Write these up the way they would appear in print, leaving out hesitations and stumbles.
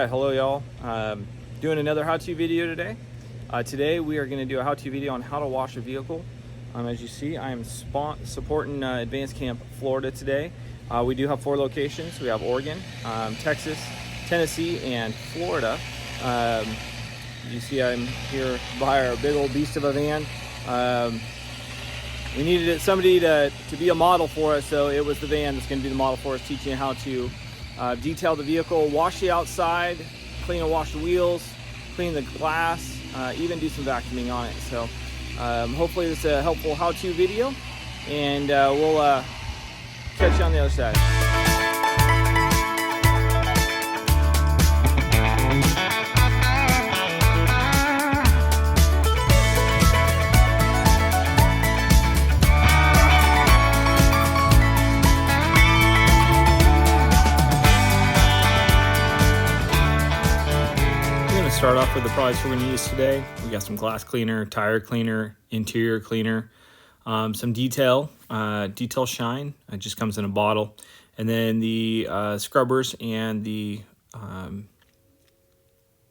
Hello y'all. Doing another how-to video today. Today we are going to do a how-to video on how to wash a vehicle. As you see, I am supporting Advanced Camp Florida today. We do have 4 locations. We have Oregon, Texas, Tennessee, and Florida. You see I'm here by our big old beast of a van. We needed somebody to be a model for us, so it was the van that's going to be the model for us, teaching how to detail the vehicle, wash the outside, clean and wash the wheels, clean the glass, even do some vacuuming on it. So hopefully this is a helpful how-to video, and we'll catch you on the other side. Start off with the products we're going to use today. We got some glass cleaner, tire cleaner, interior cleaner, some detail shine. It just comes in a bottle, and then the scrubbers and the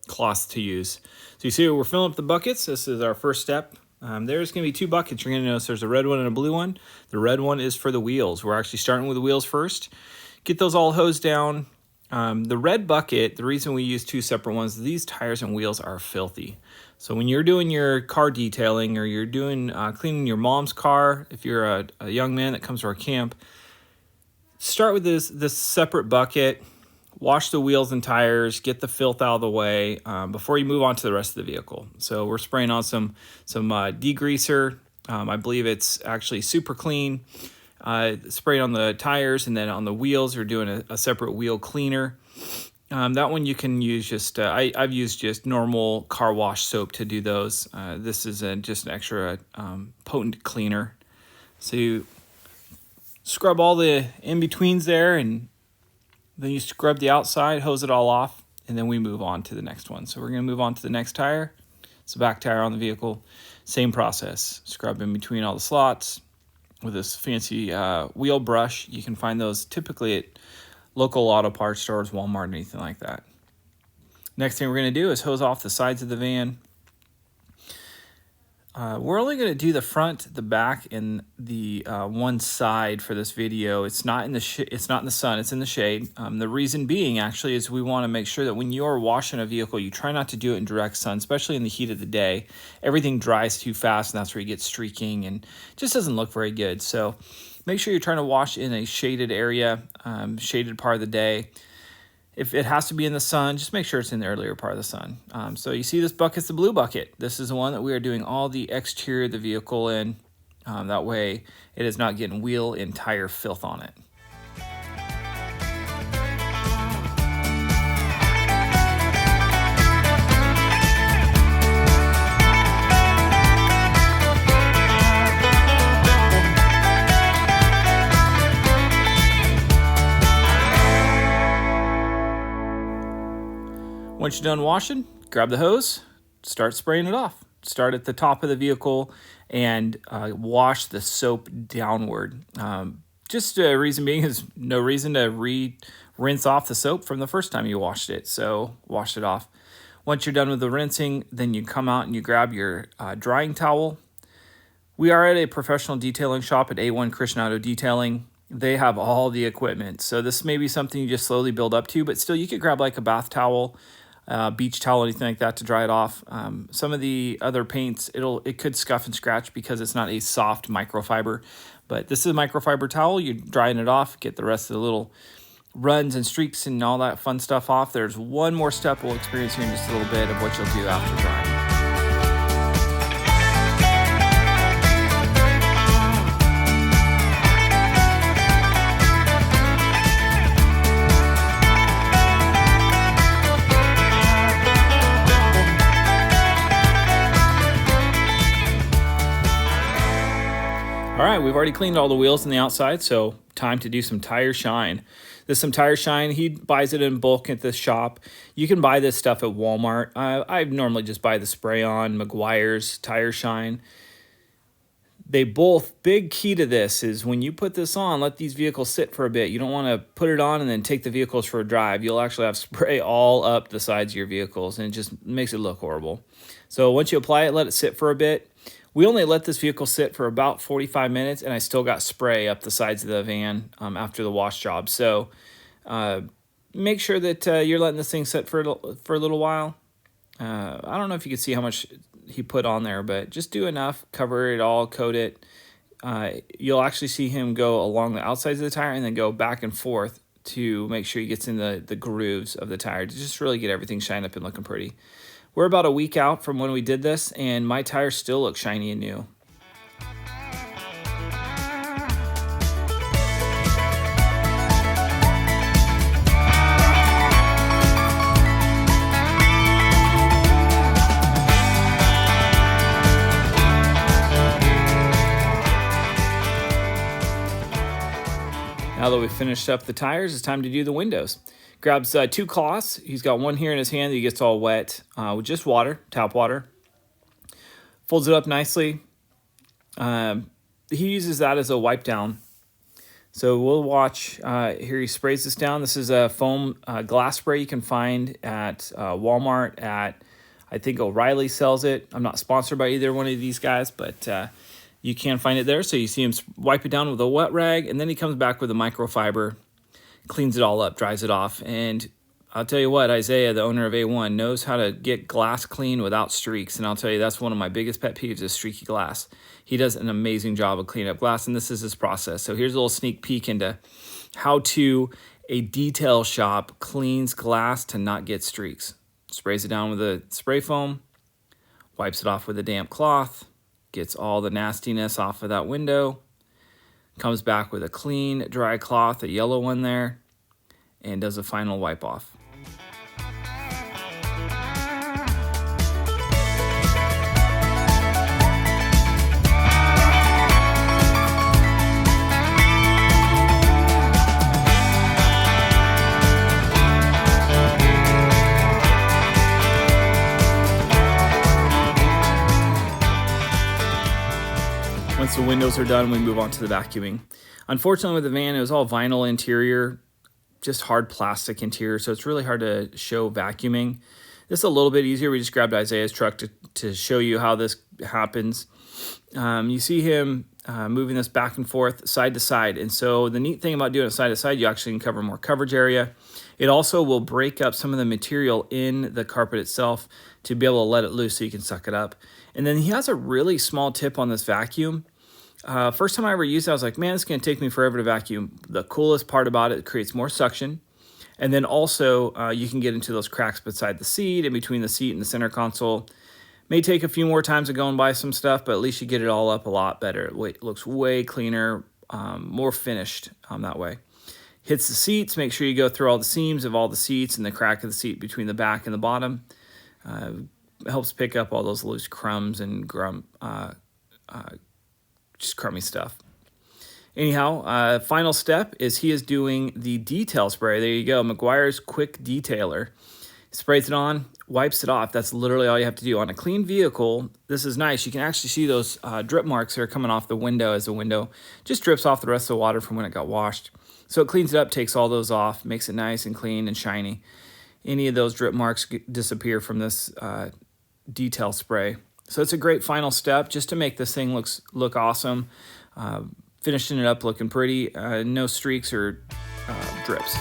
cloths to use. So you see we're filling up the buckets. This is our first step. There's going to be 2 buckets. You're going to notice there's a red one and a blue one. The red one is for the wheels. We're actually starting with the wheels first. Get those all hosed down. The red bucket, the reason we use 2 separate ones, these tires and wheels are filthy. So when you're doing your car detailing, or you're doing cleaning your mom's car, if you're a young man that comes to our camp, start with this separate bucket, wash the wheels and tires, get the filth out of the way before you move on to the rest of the vehicle. So we're spraying on some degreaser. I believe it's actually Super Clean. Sprayed on the tires, and then on the wheels we're doing a separate wheel cleaner. That one you can use just I've used just normal car wash soap to do those. This is just an extra potent cleaner. So you scrub all the in-betweens there, and then you scrub the outside, hose it all off, and then we move on to the next one. So we're going to move on to the next tire. It's the back tire on the vehicle. Same process. Scrub in between all the slots with this fancy wheel brush. You can find those typically at local auto parts stores, Walmart, anything like that. Next thing we're going to do is hose off the sides of the van. We're only going to do the front, the back, and the one side for this video. It's not in the sun. It's in the shade. The reason being, actually, is we want to make sure that when you are washing a vehicle, you try not to do it in direct sun, especially in the heat of the day. Everything dries too fast, and that's where you get streaking, and it just doesn't look very good. So make sure you're trying to wash in a shaded area, shaded part of the day. If it has to be in the sun, just make sure it's in the earlier part of the sun. So you see this bucket's the blue bucket. This is the one that we are doing all the exterior of the vehicle in. That way it is not getting wheel and tire filth on it. Once you're done washing, grab the hose, start spraying it off. Start at the top of the vehicle and wash the soap downward. Just a reason being is no reason to rinse off the soap from the first time you washed it. So wash it off. Once you're done with the rinsing, then you come out and you grab your drying towel. We are at a professional detailing shop at A1 Christian Auto Detailing. They have all the equipment. So this may be something you just slowly build up to, but still you could grab like a bath towel, beach towel, anything like that to dry it off. Some of the other paints, it could scuff and scratch because it's not a soft microfiber, but this is a microfiber towel. You're drying it off, get the rest of the little runs and streaks and all that fun stuff off. There's one more step we'll experience here in just a little bit of what you'll do after drying. All right, we've already cleaned all the wheels on the outside, so time to do some tire shine. This is some tire shine. He buys it in bulk at the shop. You can buy this stuff at Walmart. I normally just buy the spray-on Meguiar's tire shine. they both, big key to this is when you put this on, let these vehicles sit for a bit. You don't want to put it on and then take the vehicles for a drive. You'll actually have spray all up the sides of your vehicles, and it just makes it look horrible. So once you apply it, let it sit for a bit. We only let this vehicle sit for about 45 minutes, and I still got spray up the sides of the van after the wash job. So make sure that you're letting this thing sit for a little while. I don't know if you can see how much he put on there, but just do enough, cover it all, coat it. You'll actually see him go along the outsides of the tire and then go back and forth to make sure he gets in the grooves of the tire to just really get everything shined up and looking pretty. We're about a week out from when we did this, and my tires still look shiny and new. Now that we've finished up the tires, it's time to do the windows. Grabs 2 cloths. He's got one here in his hand that he gets all wet with just water, tap water. Folds it up nicely. He uses that as a wipe down. So we'll watch. Here he sprays this down. This is a foam glass spray you can find at Walmart. I think O'Reilly sells it. I'm not sponsored by either one of these guys, but you can find it there. So you see him wipe it down with a wet rag, and then he comes back with a microfiber, cleans it all up, dries it off. And I'll tell you what, Isaiah, the owner of A1, knows how to get glass clean without streaks. And I'll tell you, that's one of my biggest pet peeves is streaky glass. He does an amazing job of cleaning up glass, and this is his process. So here's a little sneak peek into how a detail shop cleans glass to not get streaks. Sprays it down with a spray foam, wipes it off with a damp cloth, gets all the nastiness off of that window, comes back with a clean, dry cloth, a yellow one there, and does a final wipe off. Once the windows are done, we move on to the vacuuming. Unfortunately, with the van, it was all vinyl interior, just hard plastic interior, so it's really hard to show vacuuming. This is a little bit easier. We just grabbed Isaiah's truck to show you how this happens. You see him moving this back and forth, side to side. And so the neat thing about doing it side to side, you actually can cover more coverage area. It also will break up some of the material in the carpet itself to be able to let it loose so you can suck it up. And then he has a really small tip on this vacuum. First time I ever used it, I was like, man, it's going to take me forever to vacuum. The coolest part about it creates more suction. And then also you can get into those cracks beside the seat, in between the seat and the center console. May take a few more times of going by some stuff, but at least you get it all up a lot better. It looks way cleaner, more finished that way. Hits the seats, make sure you go through all the seams of all the seats and the crack of the seat between the back and the bottom. Helps pick up all those loose crumbs and just crummy stuff. Anyhow, final step is he is doing the detail spray. There you go, Meguiar's Quick Detailer. Sprays it on, wipes it off. That's literally all you have to do. On a clean vehicle, this is nice. You can actually see those drip marks that are coming off the window as the window just drips off the rest of the water from when it got washed. So it cleans it up, takes all those off, makes it nice and clean and shiny. Any of those drip marks disappear from this detail spray. So it's a great final step just to make this thing look awesome. Finishing it up looking pretty, no streaks or drips.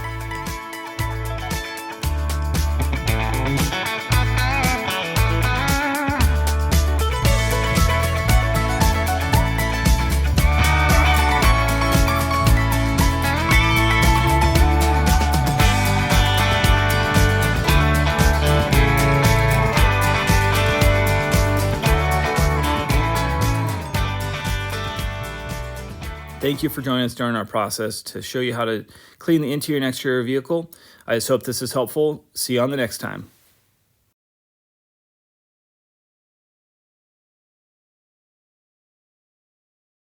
Thank you for joining us during our process to show you how to clean the interior and exterior vehicle. I just hope this is helpful. See you on the next time.